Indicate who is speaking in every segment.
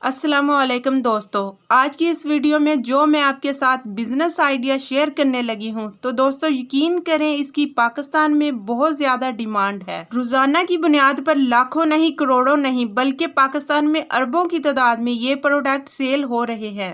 Speaker 1: अस्सलामुअलैकुम दोस्तों, आज की इस वीडियो में जो मैं आपके साथ बिजनेस आइडिया शेयर करने लगी हूं, तो दोस्तों यकीन करें इसकी पाकिस्तान में बहुत ज़्यादा डिमांड है। रोज़ाना की बुनियाद पर लाखों नहीं, करोड़ों नहीं, बल्कि पाकिस्तान में अरबों की तादाद में ये प्रोडक्ट सेल हो रहे हैं।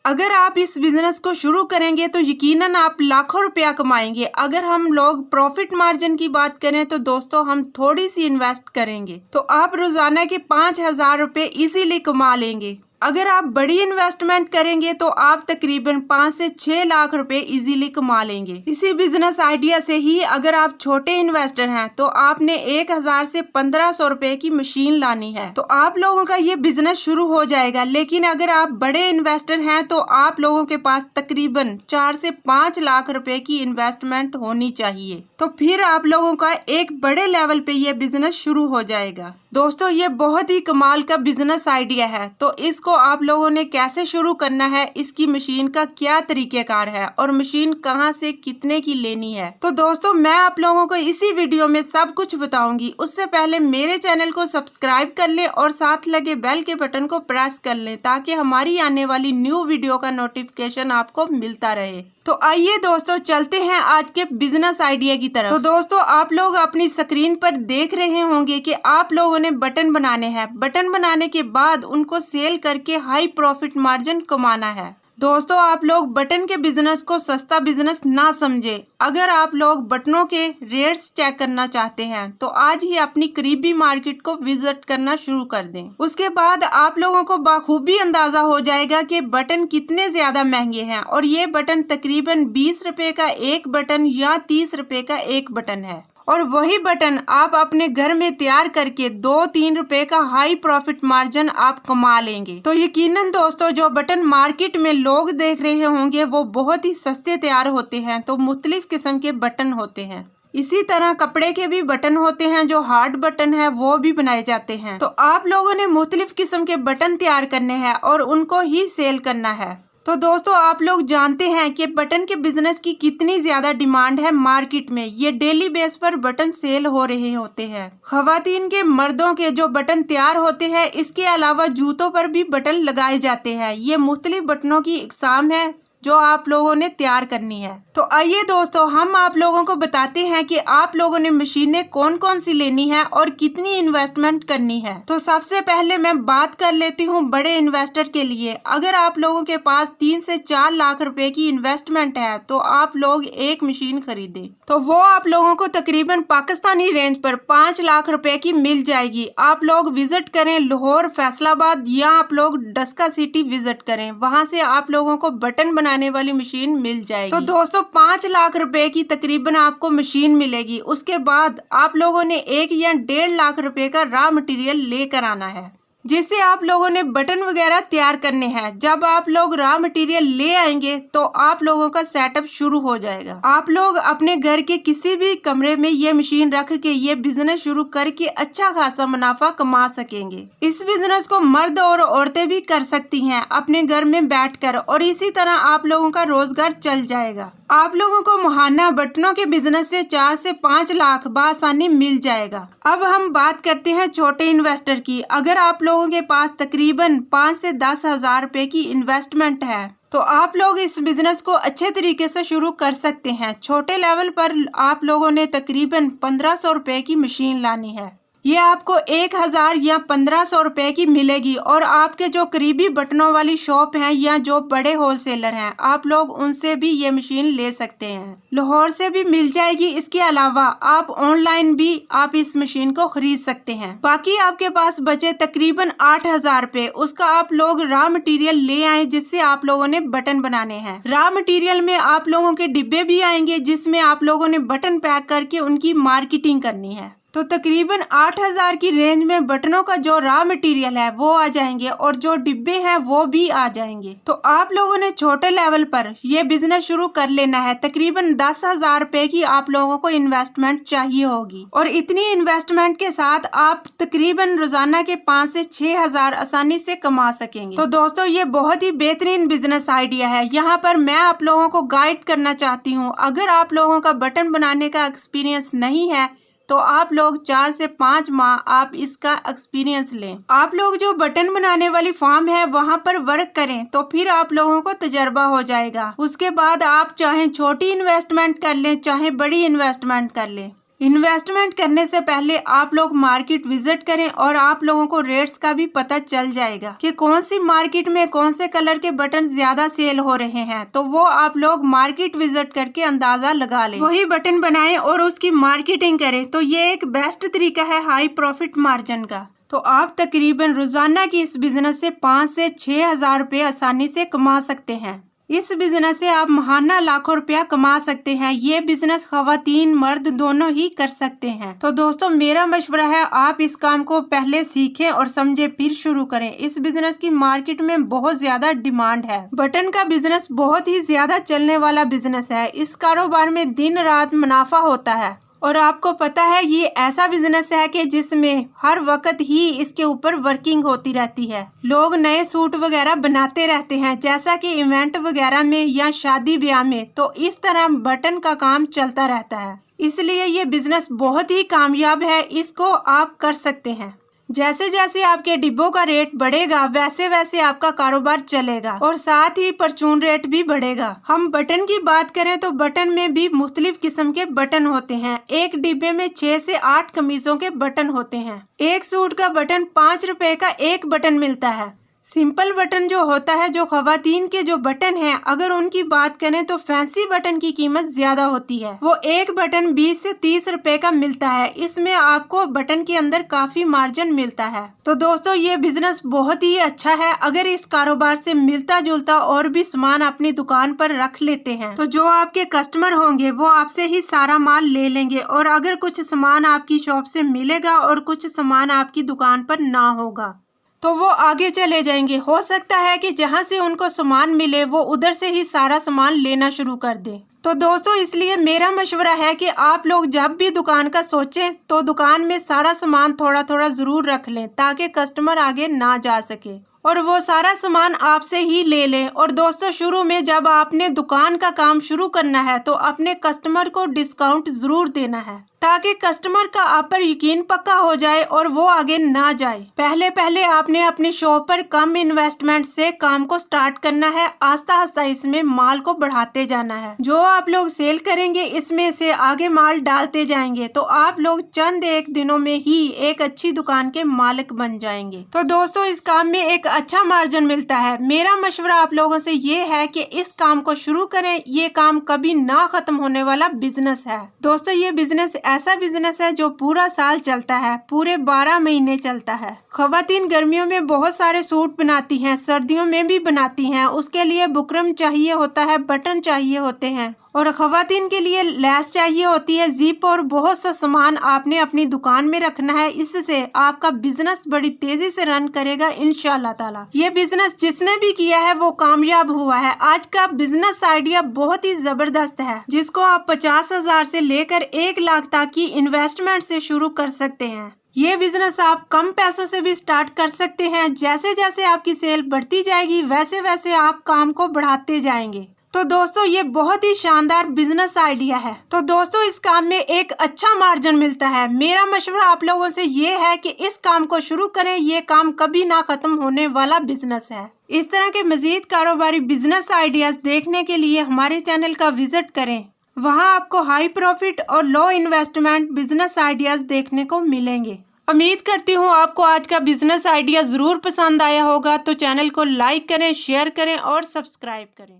Speaker 1: अगर आप इस बिजनेस को शुरू करेंगे तो यकीनन आप लाखों रुपया कमाएंगे। अगर हम लोग प्रॉफिट मार्जिन की बात करें तो दोस्तों हम थोड़ी सी इन्वेस्ट करेंगे तो आप रोजाना के 5,000 रुपये इजीली कमा लेंगे। अगर आप बड़ी इन्वेस्टमेंट करेंगे तो आप तकरीबन 5 से 6 लाख रुपए इजीली कमा लेंगे। इसी बिजनेस आइडिया से ही अगर आप छोटे इन्वेस्टर हैं तो आपने 1,000 से 1,500 रुपए की मशीन लानी है तो आप लोगों का ये बिजनेस शुरू हो जाएगा। लेकिन अगर आप बड़े इन्वेस्टर हैं तो आप लोगों के पास तकरीबन 4 से 5 लाख रुपए की इन्वेस्टमेंट होनी चाहिए, तो फिर आप लोगों का एक बड़े लेवल पे ये बिजनेस शुरू हो जाएगा। दोस्तों ये बहुत ही कमाल का बिजनेस आइडिया है, तो इसको आप लोगों ने कैसे शुरू करना है, इसकी मशीन का क्या तरीकेकार है और मशीन कहां से कितने की लेनी है, तो दोस्तों मैं आप लोगों को इसी वीडियो में सब कुछ बताऊंगी। उससे पहले मेरे चैनल को सब्सक्राइब कर ले और साथ लगे बेल के बटन को प्रेस कर ले ताकि हमारी आने वाली न्यू वीडियो का नोटिफिकेशन आपको मिलता रहे। तो आइए दोस्तों चलते हैं आज के बिजनेस आइडिया की तरफ। तो दोस्तों आप लोग अपनी स्क्रीन पर देख रहे होंगे कि आप लोगों ने बटन बनाने हैं। बटन बनाने के बाद उनको सेल करके हाई प्रॉफिट मार्जिन कमाना है। दोस्तों आप लोग बटन के बिजनेस को सस्ता बिजनेस ना समझे। अगर आप लोग बटनों के रेट्स चेक करना चाहते हैं तो आज ही अपनी करीबी मार्केट को विजिट करना शुरू कर दें। उसके बाद आप लोगों को बाखूबी अंदाजा हो जाएगा कि बटन कितने ज्यादा महंगे हैं और ये बटन तकरीबन 20 रुपए का एक बटन या 30 रुपए का एक बटन है और वही बटन आप अपने घर में तैयार करके 2-3 रुपए का हाई प्रॉफिट मार्जिन आप कमा लेंगे। तो यकीनन दोस्तों जो बटन मार्केट में लोग देख रहे होंगे वो बहुत ही सस्ते तैयार होते हैं, तो मुख्तलिफ किस्म के बटन होते हैं। इसी तरह कपड़े के भी बटन होते हैं, जो हार्ड बटन है वो भी बनाए जाते हैं। तो आप लोगों ने मुख्तलिफ किस्म के बटन तैयार करने हैं और उनको ही सेल करना है। तो दोस्तों आप लोग जानते हैं कि बटन के बिजनेस की कितनी ज्यादा डिमांड है मार्केट में। ये डेली बेस पर बटन सेल हो रहे होते हैं। खवातीन के, मर्दों के जो बटन तैयार होते हैं, इसके अलावा जूतों पर भी बटन लगाए जाते हैं। ये मुख्तलिफ बटनों की इकसाम है जो आप लोगों ने तैयार करनी है। तो आइए दोस्तों हम आप लोगों को बताते हैं कि आप लोगों ने मशीनें कौन कौन सी लेनी है और कितनी इन्वेस्टमेंट करनी है। तो सबसे पहले मैं बात कर लेती हूँ बड़े इन्वेस्टर के लिए। अगर आप लोगों के पास 3 से 4 लाख रुपए की इन्वेस्टमेंट है तो आप लोग एक मशीन खरीदें, तो वो आप लोगों को तकरीबन पाकिस्तानी रेंज पर 5 लाख रुपए की मिल जाएगी। आप लोग विजिट करें लाहौर, फैसलाबाद या आप लोग डस्का सिटी विजिट करें, वहां से आप लोगों को बटन बनाने वाली मशीन मिल जाएगी। तो दोस्तों 5 लाख रुपए की तकरीबन आपको मशीन मिलेगी। उसके बाद आप लोगों ने 1 या 1.5 लाख रुपए का रॉ मटेरियल लेकर आना है, जिससे आप लोगों ने बटन वगैरह तैयार करने हैं। जब आप लोग रॉ मटेरियल ले आएंगे तो आप लोगों का सेटअप शुरू हो जाएगा। आप लोग अपने घर के किसी भी कमरे में ये मशीन रख के ये बिजनेस शुरू करके अच्छा खासा मुनाफा कमा सकेंगे। इस बिजनेस को मर्द और औरतें भी कर सकती हैं अपने घर में बैठकर, और इसी तरह आप लोगों का रोजगार चल जाएगा। आप लोगों को मुहाना बटनों के बिजनेस से 4 से 5 लाख बासानी मिल जाएगा। अब हम बात करते हैं छोटे इन्वेस्टर की। अगर आप लोगों के पास तकरीबन 5 से 10 हजार रुपए की इन्वेस्टमेंट है तो आप लोग इस बिजनेस को अच्छे तरीके से शुरू कर सकते हैं। छोटे लेवल पर आप लोगों ने तकरीबन 1,500 रुपए की मशीन लानी है। ये आपको 1,000 या 1,500 रुपए की मिलेगी और आपके जो करीबी बटनों वाली शॉप हैं या जो बड़े होलसेलर हैं आप लोग उनसे भी ये मशीन ले सकते हैं। लाहौर से भी मिल जाएगी। इसके अलावा आप ऑनलाइन भी आप इस मशीन को खरीद सकते हैं। बाकी आपके पास बचे तकरीबन 8,000 रुपए, उसका आप लोग रॉ मटेरियल ले आए जिससे आप लोगों ने बटन बनाने हैं। रॉ मटेरियल में आप लोगों के डिब्बे भी आएंगे जिसमें आप लोगों ने बटन पैक करके उनकी मार्केटिंग करनी है। तो तकरीबन 8,000 की रेंज में बटनों का जो रॉ मटेरियल है वो आ जाएंगे और जो डिब्बे हैं वो भी आ जाएंगे। तो आप लोगों ने छोटे लेवल पर ये बिजनेस शुरू कर लेना है। तकरीबन 10,000 रुपए की आप लोगों को इन्वेस्टमेंट चाहिए होगी और इतनी इन्वेस्टमेंट के साथ आप तकरीबन रोजाना के 5 से 6 हजार आसानी से कमा सकेंगे। तो दोस्तों ये बहुत ही बेहतरीन बिजनेस आइडिया है। यहाँ पर मैं आप लोगों को गाइड करना चाहती हूँ। अगर आप लोगों का बटन बनाने का एक्सपीरियंस नहीं है तो आप लोग 4 से 5 माह आप इसका एक्सपीरियंस लें। आप लोग जो बटन बनाने वाली फॉर्म है वहाँ पर वर्क करें तो फिर आप लोगों को तजर्बा हो जाएगा। उसके बाद आप चाहे छोटी इन्वेस्टमेंट कर लें चाहे बड़ी इन्वेस्टमेंट कर लें। इन्वेस्टमेंट करने से पहले आप लोग मार्केट विजिट करें और आप लोगों को रेट्स का भी पता चल जाएगा कि कौन सी मार्केट में कौन से कलर के बटन ज्यादा सेल हो रहे हैं, तो वो आप लोग मार्केट विजिट करके अंदाजा लगा लें, वही बटन बनाएं और उसकी मार्केटिंग करें। तो ये एक बेस्ट तरीका है हाई प्रॉफिट मार्जिन का। तो आप तकरीबन रोजाना की इस बिजनेस से 5 से 6 हजार रुपये आसानी से कमा सकते हैं। इस बिजनेस से आप महाना लाखों रुपया कमा सकते हैं। ये बिजनेस खवातीन मर्द दोनों ही कर सकते हैं। तो दोस्तों मेरा मशवरा है आप इस काम को पहले सीखें और समझे फिर शुरू करें। इस बिजनेस की मार्केट में बहुत ज्यादा डिमांड है। बटन का बिजनेस बहुत ही ज्यादा चलने वाला बिजनेस है। इस कारोबार में दिन रात मुनाफा होता है और आपको पता है ये ऐसा बिजनेस है कि जिसमें हर वक्त ही इसके ऊपर वर्किंग होती रहती है। लोग नए सूट वगैरह बनाते रहते हैं जैसा कि इवेंट वगैरह में या शादी ब्याह में, तो इस तरह बटन का काम चलता रहता है। इसलिए ये बिजनेस बहुत ही कामयाब है, इसको आप कर सकते हैं। जैसे जैसे आपके डिब्बों का रेट बढ़ेगा वैसे वैसे आपका कारोबार चलेगा और साथ ही परचून रेट भी बढ़ेगा। हम बटन की बात करें तो बटन में भी मुख्तलिफ किस्म के बटन होते हैं। एक डिब्बे में 6 से 8 कमीजों के बटन होते हैं। एक सूट का बटन 5 रुपए का एक बटन मिलता है। सिंपल बटन जो होता है, जो खवातीन के जो बटन हैं, अगर उनकी बात करें तो फैंसी बटन की कीमत ज्यादा होती है। वो एक बटन 20 से 30 रुपए का मिलता है। इसमें आपको बटन के अंदर काफी मार्जिन मिलता है। तो दोस्तों ये बिजनेस बहुत ही अच्छा है। अगर इस कारोबार से मिलता जुलता और भी सामान अपनी दुकान पर रख लेते हैं तो जो आपके कस्टमर होंगे वो आपसे ही सारा माल ले लेंगे और अगर कुछ सामान आपकी शॉप से मिलेगा और कुछ सामान आपकी दुकान पर ना होगा तो वो आगे चले जाएंगे। हो सकता है कि जहां से उनको सामान मिले वो उधर से ही सारा सामान लेना शुरू कर दें। तो दोस्तों इसलिए मेरा मशवरा है कि आप लोग जब भी दुकान का सोचें तो दुकान में सारा सामान थोड़ा थोड़ा जरूर रख लें ताकि कस्टमर आगे ना जा सके और वो सारा सामान आपसे ही ले लें। और दोस्तों शुरू में जब आपने दुकान का काम शुरू करना है तो अपने कस्टमर को डिस्काउंट जरूर देना है ताकि कस्टमर का आप पर यकीन पक्का हो जाए और वो आगे ना जाए। पहले पहले आपने अपनी शॉप पर कम इन्वेस्टमेंट से काम को स्टार्ट करना है। आस्ता आस्ता इसमें माल को बढ़ाते जाना है। जो आप लोग सेल करेंगे इसमें से आगे माल डालते जाएंगे तो आप लोग चंद एक दिनों में ही एक अच्छी दुकान के मालिक बन जाएंगे। तो दोस्तों इस काम में एक अच्छा मार्जिन मिलता है। मेरा मशवरा आप लोगों से ये है कि इस काम को शुरू करें। ये काम कभी ना खत्म होने वाला बिजनेस है। दोस्तों ये बिजनेस ऐसा बिजनेस है जो पूरा साल चलता है, पूरे 12 महीने चलता है। खवातीन गर्मियों में बहुत सारे सूट बनाती हैं, सर्दियों में भी बनाती हैं। उसके लिए बुकरम चाहिए होता है, बटन चाहिए होते हैं और खवातीन के लिए लैस चाहिए होती है, जिप और बहुत सा सामान आपने अपनी दुकान में रखना है। इससे आपका बिजनेस बड़ी तेजी से रन करेगा इंशाल्लाह ताला। ये बिजनेस जिसने भी किया है वो कामयाब हुआ है। आज का बिजनेस आइडिया बहुत ही जबरदस्त है जिसको आप 50,000 से लेकर 1 लाख तक की इन्वेस्टमेंट से शुरू कर सकते हैं। ये बिजनेस आप कम पैसों से भी स्टार्ट कर सकते हैं। जैसे जैसे आपकी सेल बढ़ती जाएगी वैसे वैसे आप काम को बढ़ाते जाएंगे। तो दोस्तों ये बहुत ही शानदार बिजनेस आइडिया है। तो दोस्तों इस काम में एक अच्छा मार्जिन मिलता है। मेरा मशवरा आप लोगों से ये है कि इस काम को शुरू करें। ये काम कभी ना खत्म होने वाला बिजनेस है। इस तरह के मजीद कारोबारी बिजनेस आइडियाज देखने के लिए हमारे चैनल का विजिट करें। वहां आपको हाई प्रॉफिट और लो इन्वेस्टमेंट बिजनेस आइडियाज देखने को मिलेंगे। उम्मीद करती हूँ आपको आज का बिजनेस आइडिया जरूर पसंद आया होगा। तो चैनल को लाइक करें, शेयर करें और सब्सक्राइब करें।